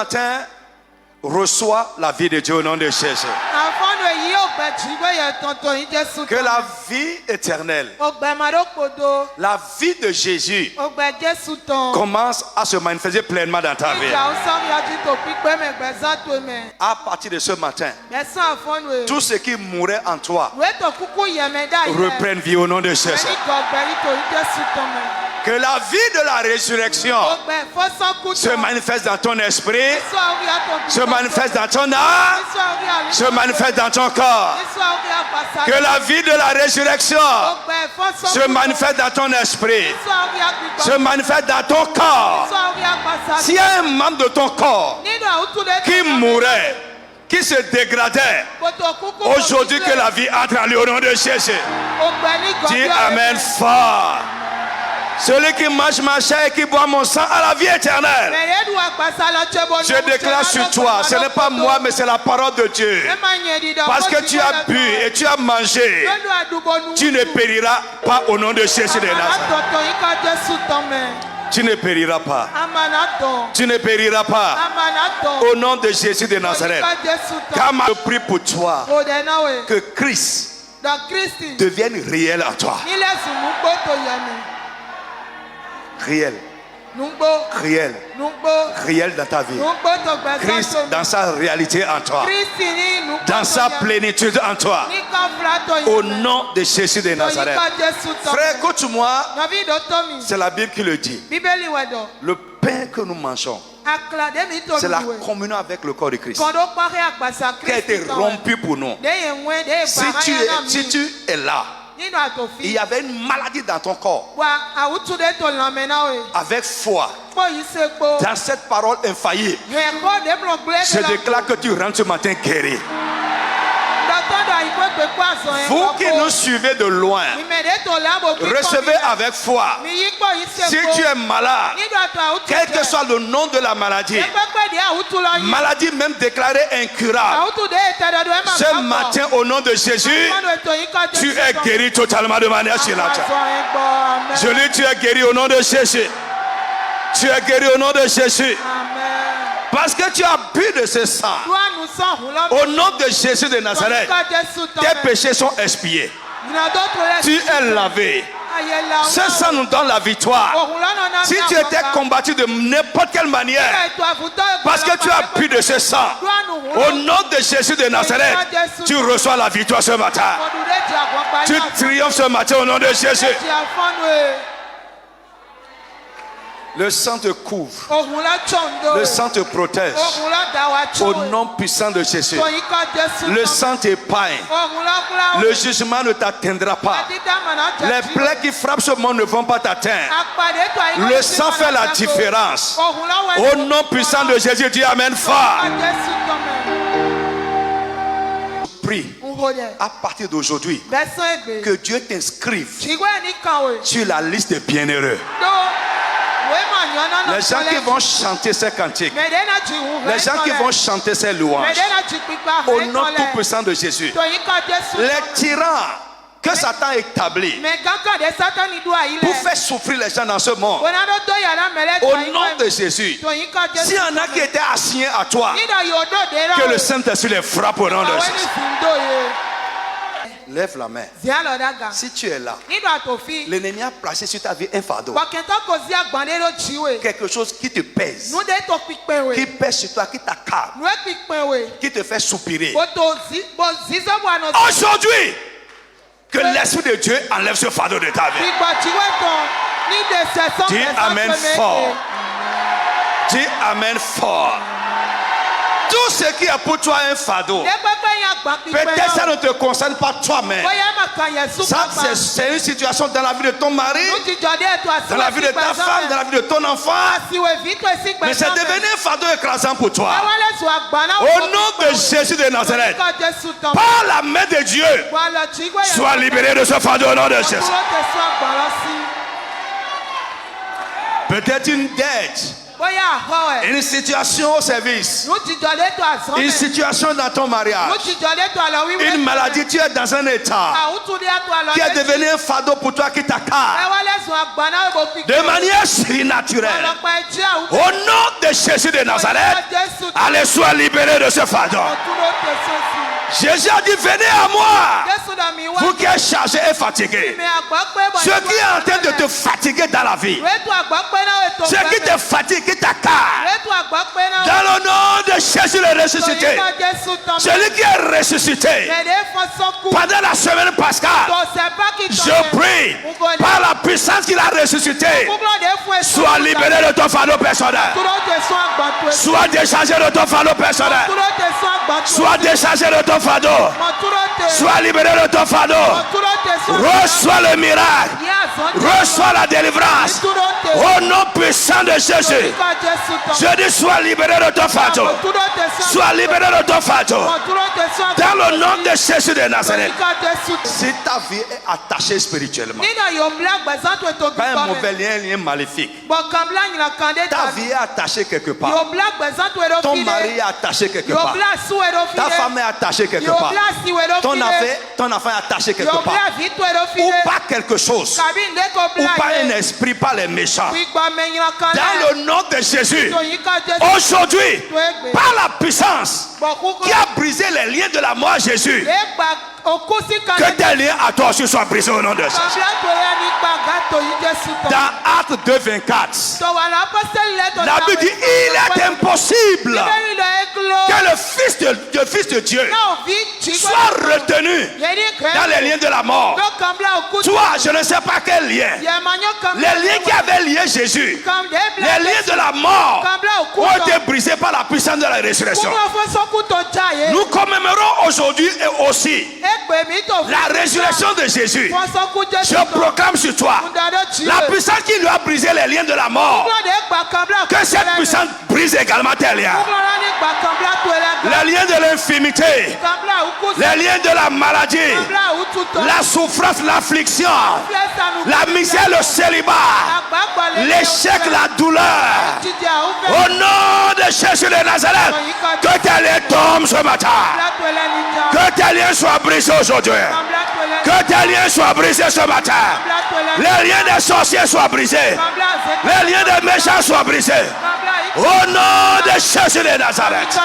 matin, reçois la vie de Dieu au nom de Jésus. Que la vie éternelle, la vie de Jésus commence à se manifester pleinement dans ta vie. À partir de ce matin, tout ce qui mourait en toi reprenne vie au nom de Jésus. Que la vie de la résurrection se manifeste dans ton esprit, se manifeste dans ton âme, se manifeste dans ton corps. Que la vie de la résurrection se manifeste dans ton esprit, se manifeste dans ton corps. S'il y a un membre de ton corps qui mourait, qui se dégradait, aujourd'hui que la vie entre en lui au nom de Jésus. Dis Amen fort. Celui qui mange ma chair et qui boit mon sang a la vie éternelle. Je déclare sur toi, ce n'est pas moi mais c'est la parole de Dieu. Parce que tu as bu et tu as mangé, tu ne périras pas au nom de Jésus de Nazareth. Tu ne périras pas. Tu ne périras pas au nom de Jésus de Nazareth. Car je prie pour toi que Christ devienne réel en toi. Réel. Réel. Réel dans ta vie. Christ dans sa réalité en toi. Dans sa plénitude en toi. Au nom de Jésus de Nazareth. Frère, écoute-moi. C'est la Bible qui le dit. Le pain que nous mangeons, c'est la communion avec le corps de Christ qui a été rompu pour nous. Si tu es là, il y avait une maladie dans ton corps. Avec foi, dans cette parole infaillible, je déclare que tu rentres ce matin guéri. Vous qui nous suivez de loin, recevez avec foi. Si tu es malade, quel que soit le nom de la maladie, maladie même déclarée incurable, ce matin au nom de Jésus, tu es guéri totalement de manière surnaturelle. Je dis tu es guéri au nom de Jésus. Tu es guéri au nom de Jésus. Parce que tu as bu de ce sang. Au nom de Jésus de Nazareth, tes péchés sont expiés. Tu es lavé. Ce sang nous donne la victoire. Si tu étais combattu de n'importe quelle manière, parce que tu as bu de ce sang, au nom de Jésus de Nazareth, tu reçois la victoire ce matin. Tu triomphes ce matin au nom de Jésus. Le sang te couvre. Le sang te protège. Au nom puissant de Jésus. Le sang t'épargne. Le jugement ne t'atteindra pas. Les plaies qui frappent ce monde ne vont pas t'atteindre. Le sang fait la différence. Au nom puissant de Jésus, dis Amen fort. Prie à partir d'aujourd'hui que Dieu t'inscrive sur la liste des bienheureux. Les gens qui vont chanter ces cantiques, les gens qui vont chanter ces louanges, au nom tout puissant de Jésus, les tyrans que Satan a établis pour faire souffrir les gens dans ce monde, au nom de Jésus, s'il y en a qui étaient assignés à toi, que le Saint-Esprit les frappe au nom de Jésus. Lève la main. Si tu es là, l'ennemi a placé sur ta vie un fardeau. Quelque chose qui te pèse, qui pèse sur toi, qui t'accable, qui te fait soupirer. Aujourd'hui, que l'Esprit de Dieu enlève ce fardeau de ta vie. Dis Amen fort. Dis Amen fort. Tout ce qui est pour toi un fardeau, peut-être ça ne te concerne pas toi-même. Ça, c'est une situation dans la vie de ton mari, dans la vie de ta femme, dans la vie de ton enfant. Mais c'est devenu un fardeau écrasant pour toi. Au nom de Jésus de Nazareth, par la main de Dieu, sois libéré de ce fardeau au nom de Jésus. Peut-être une dette Une situation au service. Une situation dans ton mariage. Une maladie, tu es dans un état qui est devenu un fardeau pour toi qui t'accable. De manière surnaturelle. Au nom de Jésus de Nazareth, allez, sois libérés de ce fardeau. Jésus a dit, venez à moi, vous qui êtes chargés et fatigués. Ce qui est en train de te fatiguer dans la vie, ce qui te fatigue, qui t'accable, dans le nom de Jésus le ressuscité, celui qui est ressuscité pendant la semaine pascale, je prie par la puissance qu'il a ressuscité, sois libéré de ton fardeau personnel, sois déchargé de ton fardeau personnel, sois déchargé de ton fardeau, sois libéré de ton fardeau, reçois le miracle, reçois la délivrance au nom puissant de Jésus. Je dis, sois libéré de ton fardeau, sois libéré de ton fardeau dans le nom de Jésus de Nazareth. Si ta vie est attachée spirituellement par un mauvais lien, un lien maléfique, ta vie est attachée quelque part, ton mari est attaché quelque part, ta femme est attachée quelque part, ton enfant est attaché quelque part, ou pas quelque chose, ou pas un esprit, pas les méchants. Dans le nom de Jésus, aujourd'hui, par la puissance qui a brisé les liens de la mort à Jésus, que tes liens à toi aussi soient brisés au nom de Jésus. Dans Actes 2:24, la Bible dit, il est impossible que le Fils de Dieu soit retenu dans les liens de la mort. Toi, je ne sais pas quel lien. Les liens qui avaient lié Jésus, les liens de la mort ont été brisés par la puissance de la résurrection. Nous commémorons aujourd'hui et aussi la résurrection de Jésus. Je proclame sur toi la puissance qui lui a brisé les liens de la mort. Que cette puissance brise également tes liens. Les liens de l'infimité, les liens de la maladie, la souffrance, l'affliction, la misère, le célibat, l'échec, la douleur. Au nom de Jésus de Nazareth, que tes liens tombent ce matin. Que tes liens soient brisés aujourd'hui. Que tes liens soient brisés ce matin. Les liens des sorciers soient brisés. Les liens des méchants soient brisés. Au nom de Jésus de Nazareth.